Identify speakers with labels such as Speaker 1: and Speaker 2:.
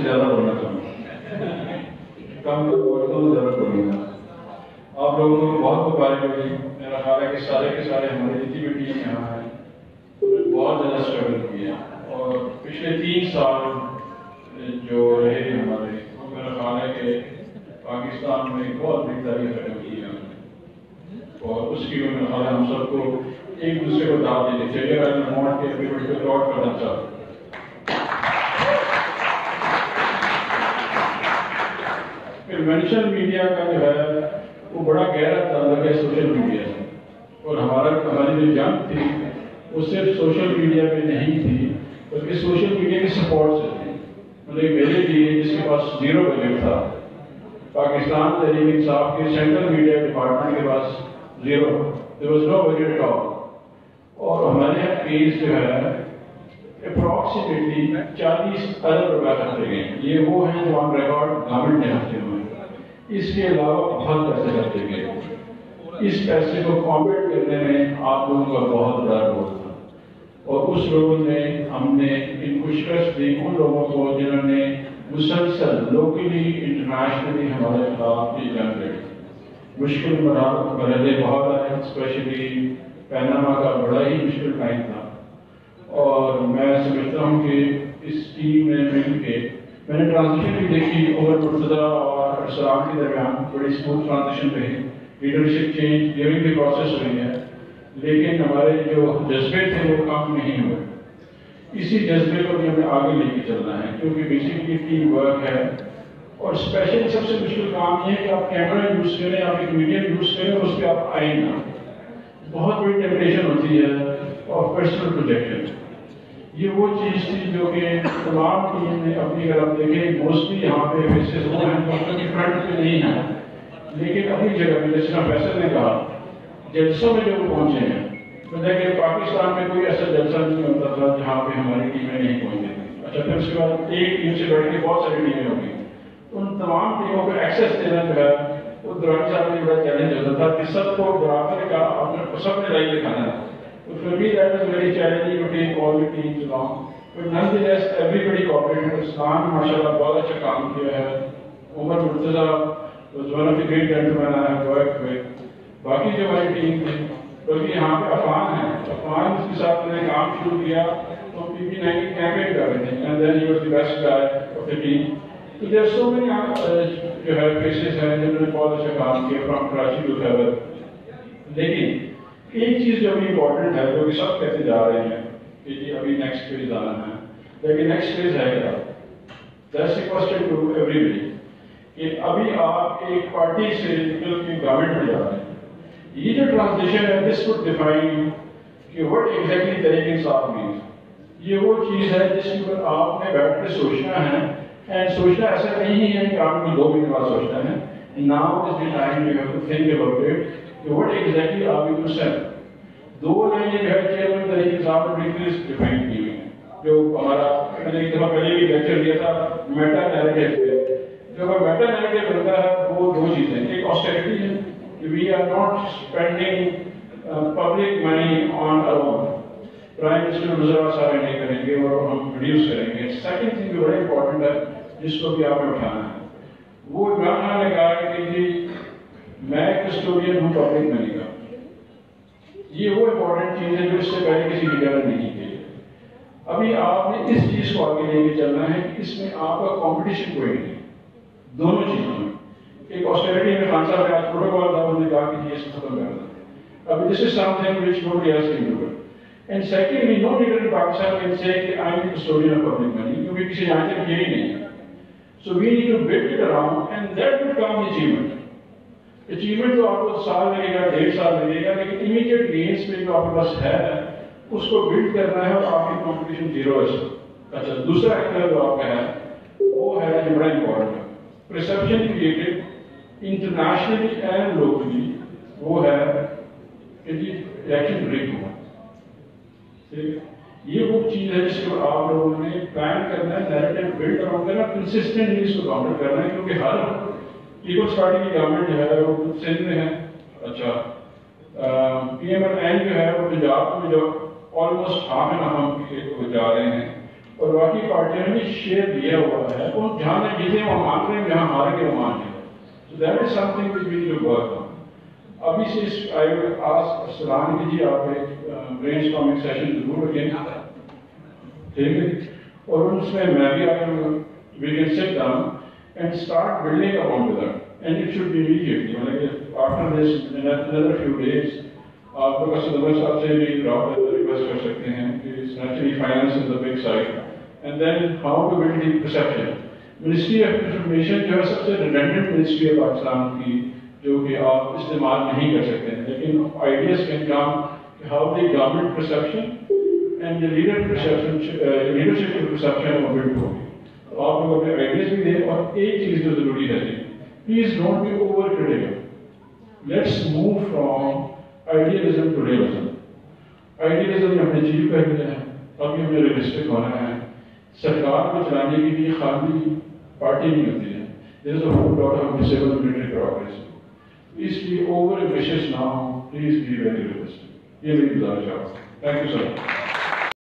Speaker 1: سے زیادہ بولنا چاہوں گا، کم بولتا ہوں زیادہ بولوں گا۔ آپ لوگوں کو بہت مبارک ہوگی، میرا خیال ہے کہ سارے کے سارے ہماری جتنی بھی ٹیم یہاں ہیں بہت زیادہ اسٹرگل کیا، اور پچھلے 3 سال جو رہے ہمارے، وہ میرا خیال ہے کہ پاکستان میں ایک بہت بڑی تاریخ ختم کی ہے، اور اس کی میرا خیال ہے ہم سب کو ایک دوسرے کو دعوت دینی چاہیے۔ میں موڈ کے ایوری بڑی کو اپلاڈ کرنا چاہتا ہوں۔ پھر مینشن میڈیا کا جو ہے وہ بڑا گہرا تعلق ہے سوشل میڈیا سے، اور ہماری جو جنگ تھی وہ صرف سوشل میڈیا پہ نہیں تھی بلکہ سوشل میڈیا کی سپورٹ سے تھی۔ مطلب میرے لیے جس کے پاس 0 بجٹ تھا، پاکستان تحریک انصاف کے سینٹرل میڈیا ڈپارٹمنٹ کے پاس 0، there was no budget at all، اور ہمارے یہاں پیج جو ہے اپروکسیمیٹلی 40 ارب روپے خرچے گئے۔ یہ وہ ہیں جو آن ریکارڈ گورنمنٹ نے خرچے ہوئے، اس کے علاوہ بہت پیسے خرچے گئے۔ اس پیسے کو کمپیٹ کرنے میں آپ لوگوں کا بہت بڑا رول تھا، اور اس رول میں ہم نے ان کو شکست دی ان لوگوں کو جنہوں نے مسلسل لوکلی انٹرنیشنلی ہمارے خلاف یہ جنگ لڑی۔ مشکل مرحلے بہت آئے، اسپیشلی پیناما کا بڑا ہی مشکل ٹائم تھا، اور میں سمجھتا ہوں کہ اس ٹیم نے مل کے میں نے ٹرانزیشن بھی دیکھی، عمر مرتضیٰ اور ارسلان کے درمیان بڑی اسموتھ ٹرانزیشن رہی، leadership change during the process ہوئی ہے، لیکن ہمارے جو جذبے تھے وہ کم نہیں ہوئے۔ اسی جذبے کو بھی ہمیں آگے لے کے چلنا ہے، کیونکہ بیسیکلی ٹیم ورک ہے، اور اسپیشلی سب سے مشکل کام یہ ہے کہ آپ کیمرہ یوز کریں، آپ ایک میڈیم یوز کریں اور اس پہ آپ آئیں نا۔ بہت بڑی ٹیمپٹیشن ہوتی ہے اور پرسنل پروجیکشن، یہ وہ چیز تھی جو کہ تمام ٹیم نے اپنی، اگر آپ دیکھیں موسٹلی یہاں پہ فیسز وہ ہیں جو فرنٹ پہ نہیں ہیں، لیکن اپنی جگہ پہ جس طرح فیصل نے کہا جلسوں میں جو وہ پہنچے ہیں، مطلب کہ پاکستان میں کوئی ایسا جلسہ نہیں ہوتا تھا جہاں پہ ہماری ٹیمیں نہیں پہنچتی تھیں۔ اچھا، پھر اس کے بعد ایک ٹیم سے بیٹھ کے بہت ساری ٹیمیں ہو گئی، ان تمام ٹیموں کو ایکسیس دینا جو ہے وہ درانی صاحب نے بڑا چیلنج ہوتا تھا کہ سب کو برابر کا اپنے سب نے رائے دکھانا ہے۔ So for me that was very challenging to take all the teams along, but nonetheless everybody cooperated. Islam mashallah بہت اچھا کام کیا ہے، عمر Murtaza was one of the great gentlemen I have worked with۔ باقی جو ہماری ٹیم تھی، بلکہ یہاں پہ عفان ہیں، عفان اس کے ساتھ میں نے کام شروع کیا تو PP90 کیمپین کر رہے تھے، and then he was the best guy of the team۔ So there are so many جو ہے faces ہیں جنہوں نے بہت اچھا کام کیا from کراچی to خیبر۔ لیکن ایک چیز جو بھی امپورٹنٹ ہے، جو کہ سب کہتے جا رہے ہیں کہ جی ابھی نیکسٹ فیز آنا ہے، لیکن نیکسٹ فیز ہے کیا؟ That's the question to everybody, کہ ابھی آپ ایک پارٹی سے نکل کے گورنمنٹ میں جا رہے ہیں۔ یہ جو ٹرانزیشن ہے دس وڈ ڈیفائن کہ what exactly Tehreek Insaf means. یہ وہ چیز ہے جس کے اوپر آپ نے بیٹھ کے سوچنا ہے، اینڈ سوچنا ایسا نہیں ہے کہ آپ کو 2 مہینے بعد سوچنا ہے۔ Now is the time you have to think about it کہ what exactly are we to sell۔ 2 لائنیں جو ہے چیئرمین تحریک انصاف نے بالکل ڈیفائن کی ہوئی ہیں، جو ہمارا میں نے ایک دفعہ پہلے بھی لیکچر دیا تھا میٹا نیریٹو پہ۔ جو میٹا نیریٹو بنتا ہے وہ 2 چیزیں، ایک آسٹیرٹی ہے کہ we are not spending public money on our own, prime minister Muzaffar صاحب نہیں کریں گے اور ہم ریڈیوس کریں گے۔ سیکنڈ تھنگ جو بڑا امپورٹنٹ ہے جس کو بھی آپ نے اٹھانا ہے، وہ عمران خان نے کہا کہ جی میں کسٹوڈین ہوں پبلک منی کا۔ یہ وہ امپورٹنٹ چیز ہے جو اس سے پہلے کسی لیڈر نے نہیں کی۔ ابھی آپ نے اس چیز کو آگے لے کے چلنا ہے کہ اس میں آپ کا کمپٹیشن کوئی نہیں، دونوں چیزوں میں۔ ایک آسٹریلٹی میں خان صاحب نے آج پروٹوکال تھا، انہوں نے کہا کہ جی اس کو ختم کر دیں۔ ابھی this is something which nobody else can do it. And secondly no leader in Pakistan can say کہ I am custodian of public money, کیونکہ کسی نے آج تک یہ ہی نہیں ہے۔ So we need to build it around and that will come achievement. Achievement تو آپ کو سال لگے گا، 1.5 سال لگے گا، لیکن امیڈیٹ گینز پہ جو آپ کے پاس ہے اس کو بلڈ کرنا ہے، اور آپ کی کمپٹیشن 0 ہے۔ اچھا، دوسرا ایکٹر جو آپ کا ہے وہ ہے جو بڑا امپورٹنٹ ہے، perception created internationally and locally, وہ ہے کہ جی الیکشن ریگ ہوا۔ یہ وہ چیز ہے جس کو آپ لوگوں نے پلان کرنا ہے، نیریٹو بلڈ اراؤنڈ کرنا، کنسسٹنٹلی اس کو کاؤنٹر کرنا ہے، کیونکہ ہر پیپلز پارٹی کی گورنمنٹ جو ہے وہ سندھ میں ہے۔ اچھا، PMLN جو ہے وہ پنجاب میں جو آلموسٹ ہاف اینڈ ہاف جا رہے ہیں، اور باقی پارٹیوں نے شیئر دیا ہوا ہے اور جہاں نے جیتے وہ مان رہے ہیں جہاں ہار کے وہ مان رہے ہیں. So that is something which we need to work on. ابھی سے I will ask سلام کی جی آپ ایک برین اسٹارمنگ سیشن ضرور رکھیں, ٹھیک ہے, اور اس میں بھی آیا we can sit down and start building upon to that, and it should be immediately. Like after this, in another few days, آپ پروفیسر دبر صاحب سے بھی ریکویسٹ کر سکتے ہیں کہ naturally finance is the big side, and then how to build the perception. Ministry of information جو ہے سب سے ریڈنڈنٹ منسٹری ہے پاکستان کی, جو کہ آپ استعمال نہیں کر سکتے ہیں, لیکن ideas can come how the government perception and the leader perception, leadership کی پرسیپشن وہ بلڈ ہوگی. آپ لوگ اپنے آئیڈیاز بھی دیں, اور ایک چیز جو ضروری ہے please don't be over critical. Let's move from idealism to realism. Idealism ہم نے اچیو کر لیا ہے, ابھی ہمیں ریئلسٹک ہونا ہے. سرکار کو چلانے کے لیے خالی پارٹی نہیں ہوتی ہے, there is a whole lot of disable military progress. Please be over ambitious نہ ہو, پلیز بی ویری ریئلسٹک. یہ میری گزارش ہے. Thank you sir.